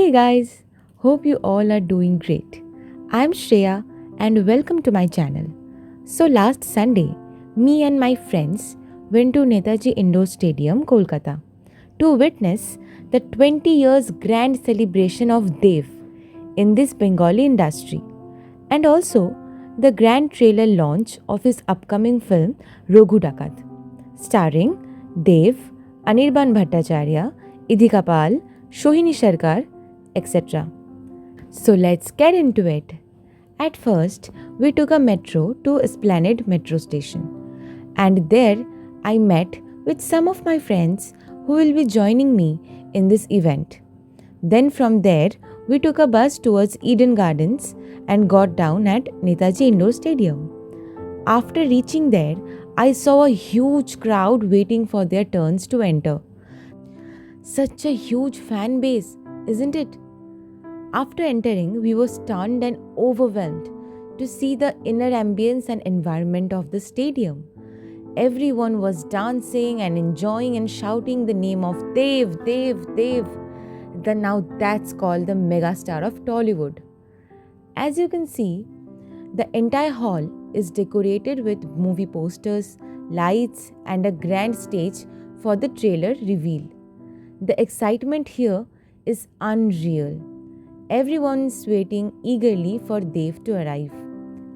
Hey guys, hope you all are doing great. I'm Shreya and welcome to my channel. So last Sunday, me and my friends went to Netaji Indoor Stadium, Kolkata to witness the 20 years grand celebration of Dev in this Bengali industry and also the grand trailer launch of his upcoming film Raghu Dakat starring Dev, Anirban Bhattacharya, Idhika Pal, Shohini Sharkar, etc. So let's get into it. At first, we took a metro to Esplanade metro station, and there I met with some of my friends who will be joining me in this event. Then from there, we took a bus towards Eden Gardens and got down at Netaji Indoor Stadium. After reaching there, I saw a huge crowd waiting for their turns to enter. Such a huge fan base, isn't it? After entering, we were stunned and overwhelmed to see the inner ambience and environment of the stadium. Everyone was dancing and enjoying and shouting the name of Dev, Dev, Dev. Now that's called the megastar of Tollywood. As you can see, the entire hall is decorated with movie posters, lights, and a grand stage for the trailer reveal. The excitement here is unreal. Everyone's waiting eagerly for Dev to arrive,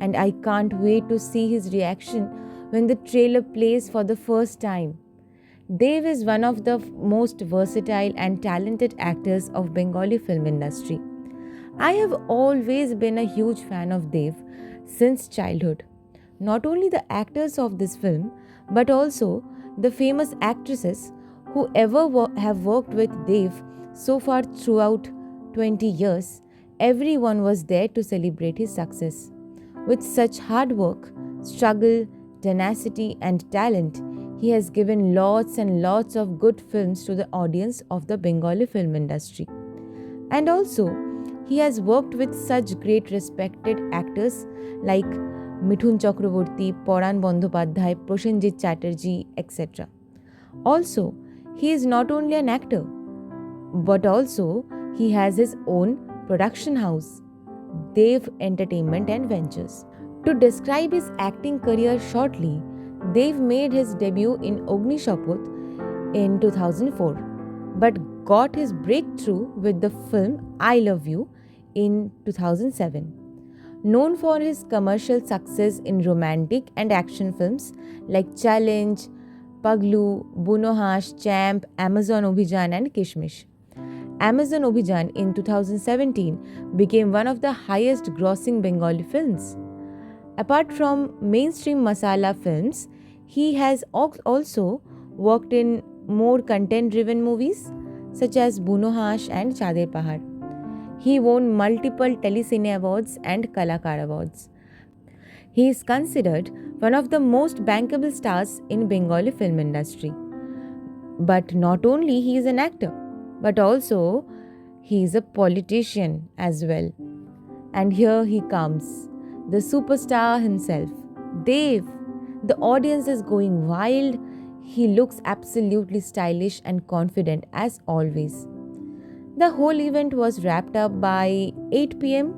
and I can't wait to see his reaction when the trailer plays for the first time. Dev is one of the most versatile and talented actors of Bengali film industry. I have always been a huge fan of Dev since childhood. Not only the actors of this film, but also the famous actresses who have worked with Dev so far throughout 20 years. Everyone was there to celebrate his success. With such hard work, struggle, tenacity, and talent, he has given lots and lots of good films to the audience of the Bengali film industry. And also, he has worked with such great respected actors like Mithun Chakraborty, Poran Bandhopadhyay, Prosenjit Chatterjee, etc. Also, he is not only an actor, but also he has his own production house, Dev Entertainment and Ventures. To describe his acting career shortly, Dev made his debut in Agni Shapath in 2004, but got his breakthrough with the film I Love You in 2007. Known for his commercial success in romantic and action films like Challenge, Paglu, Bunohash, Champ, Amazon Obhijan, and Kishmish. Amazon Obhijan in 2017 became one of the highest grossing Bengali films. Apart from mainstream masala films, he has also worked in more content-driven movies such as Bunohash and Chader Pahar. He won multiple Telecine Awards and Kalakar Awards. He is considered one of the most bankable stars in Bengali film industry. But not only he is an actor, but also he is a politician as well. And here he comes, the superstar himself, Dev. The audience is going wild. He looks absolutely stylish and confident as always. The whole event was wrapped up by 8 pm,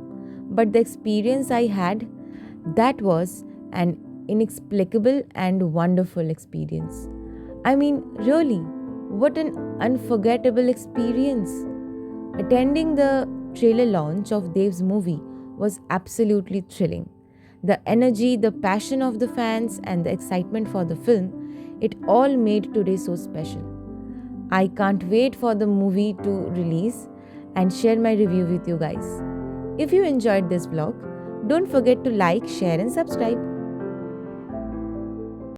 but the experience I had, that was an inexplicable and wonderful experience. I mean, really, what an unforgettable experience. Attending the trailer launch of Dev's movie was absolutely thrilling. The energy, the passion of the fans, and the excitement for the film, it all made today so special. I can't wait for the movie to release and share my review with you guys. If you enjoyed this vlog, don't forget to like, share, and subscribe.